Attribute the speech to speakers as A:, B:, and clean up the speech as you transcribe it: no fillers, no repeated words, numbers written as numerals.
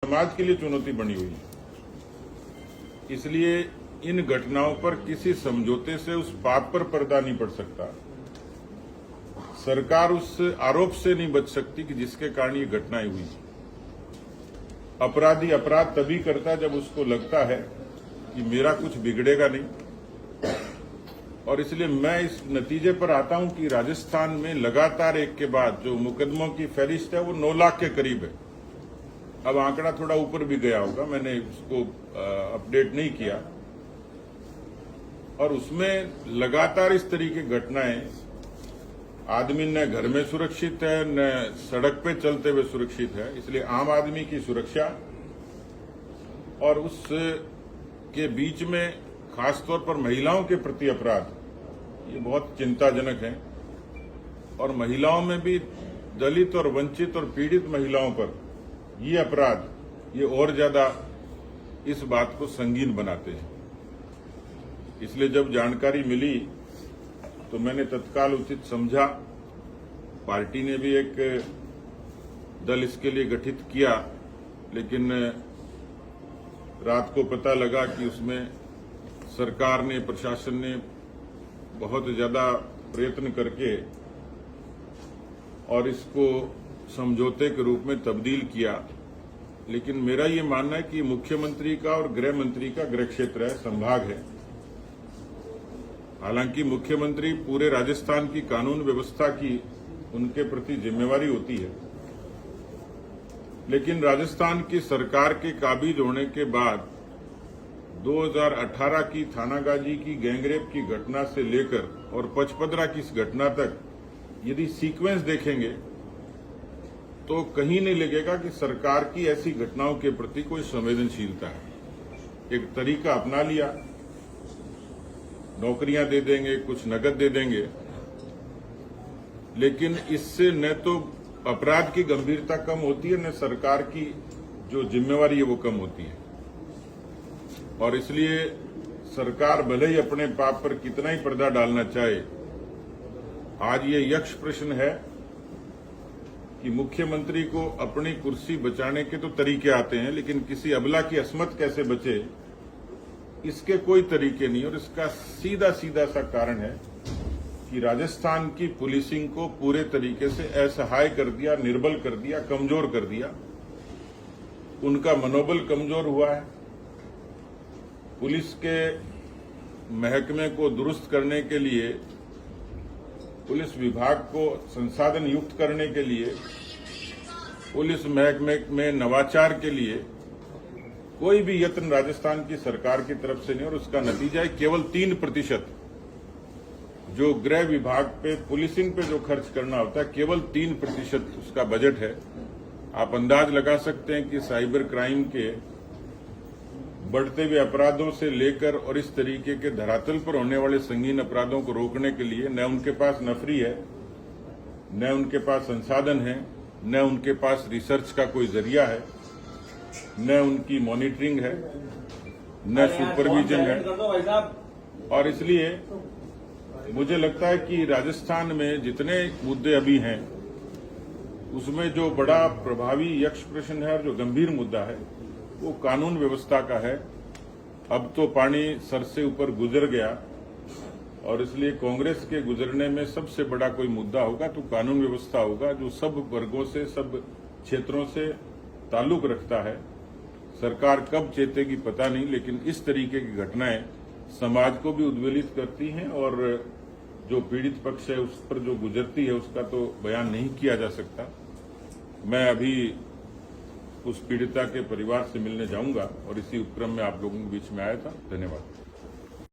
A: समाज के लिए चुनौती बनी हुई है। इसलिए इन घटनाओं पर किसी समझौते से उस पाप पर पर्दा नहीं पड़ सकता। सरकार उस आरोप से नहीं बच सकती कि जिसके कारण ये घटनाएं हुई। अपराधी अपराध तभी करता जब उसको लगता है कि मेरा कुछ बिगड़ेगा नहीं। और इसलिए मैं इस नतीजे पर आता हूं कि राजस्थान में लगातार एक के बाद जो मुकदमों की फहरिस्त है वो 9 लाख के करीब है। अब आंकड़ा थोड़ा ऊपर भी गया होगा, मैंने उसको अपडेट नहीं किया। और उसमें लगातार इस तरीके की घटनाएं, आदमी न घर में सुरक्षित है न सड़क पे चलते हुए सुरक्षित है। इसलिए आम आदमी की सुरक्षा और उस के बीच में खासतौर पर महिलाओं के प्रति अपराध ये बहुत चिंताजनक है। और महिलाओं में भी दलित और वंचित और पीड़ित महिलाओं पर ये अपराध ये और ज्यादा इस बात को संगीन बनाते हैं। इसलिए जब जानकारी मिली तो मैंने तत्काल उचित समझा। पार्टी ने भी एक दल इसके लिए गठित किया, लेकिन रात को पता लगा कि उसमें सरकार ने, प्रशासन ने बहुत ज्यादा प्रयत्न करके और इसको समझौते के रूप में तब्दील किया। लेकिन मेरा ये मानना है कि मुख्यमंत्री का और गृह मंत्री का गृह क्षेत्र है, संभाग है। हालांकि मुख्यमंत्री पूरे राजस्थान की कानून व्यवस्था की उनके प्रति जिम्मेवारी होती है, लेकिन राजस्थान की सरकार के काबिज होने के बाद 2018 की थानागाजी की गैंगरेप की घटना से लेकर और पचपदरा की इस घटना तक यदि सीक्वेंस देखेंगे तो कहीं नहीं लगेगा कि सरकार की ऐसी घटनाओं के प्रति कोई संवेदनशीलता है। एक तरीका अपना लिया, नौकरियां दे देंगे, कुछ नकद दे देंगे, लेकिन इससे न तो अपराध की गंभीरता कम होती है न सरकार की जो जिम्मेवारी है वो कम होती है। और इसलिए सरकार भले ही अपने पाप पर कितना ही पर्दा डालना चाहे, आज ये यक्ष प्रश्न है कि मुख्यमंत्री को अपनी कुर्सी बचाने के तो तरीके आते हैं, लेकिन किसी अबला की असमत कैसे बचे इसके कोई तरीके नहीं। और इसका सीधा सीधा सा कारण है कि राजस्थान की पुलिसिंग को पूरे तरीके से असहाय कर दिया, निर्बल कर दिया, कमजोर कर दिया। उनका मनोबल कमजोर हुआ है। पुलिस के महकमे को दुरुस्त करने के लिए, पुलिस विभाग को संसाधन युक्त करने के लिए, पुलिस महकमे में नवाचार के लिए कोई भी यत्न राजस्थान की सरकार की तरफ से नहीं। और उसका नतीजा है केवल 3% जो गृह विभाग पे, पुलिसिंग पे जो खर्च करना होता है, केवल 3% उसका बजट है। आप अंदाज लगा सकते हैं कि साइबर क्राइम के बढ़ते हुए अपराधों से लेकर और इस तरीके के धरातल पर होने वाले संगीन अपराधों को रोकने के लिए न उनके पास नफरी है, न उनके पास संसाधन है, न उनके पास रिसर्च का कोई जरिया है, न उनकी मॉनिटरिंग है, न सुपरविजन है। और इसलिए मुझे लगता है कि राजस्थान में जितने मुद्दे अभी हैं उसमें जो बड़ा प्रभावी यक्ष प्रश्न है और जो गंभीर मुद्दा है वो कानून व्यवस्था का है। अब तो पानी सर से ऊपर गुजर गया और इसलिए कांग्रेस के गुजरने में सबसे बड़ा कोई मुद्दा होगा तो कानून व्यवस्था होगा, जो सब वर्गों से, सब क्षेत्रों से ताल्लुक रखता है। सरकार कब चेतेगी पता नहीं, लेकिन इस तरीके की घटनाएं समाज को भी उद्वेलित करती हैं और जो पीड़ित पक्ष है उस पर जो गुजरती है उसका तो बयान नहीं किया जा सकता। मैं अभी उस पीड़िता के परिवार से मिलने जाऊंगा और इसी उपक्रम में आप लोगों के बीच में आया था। धन्यवाद।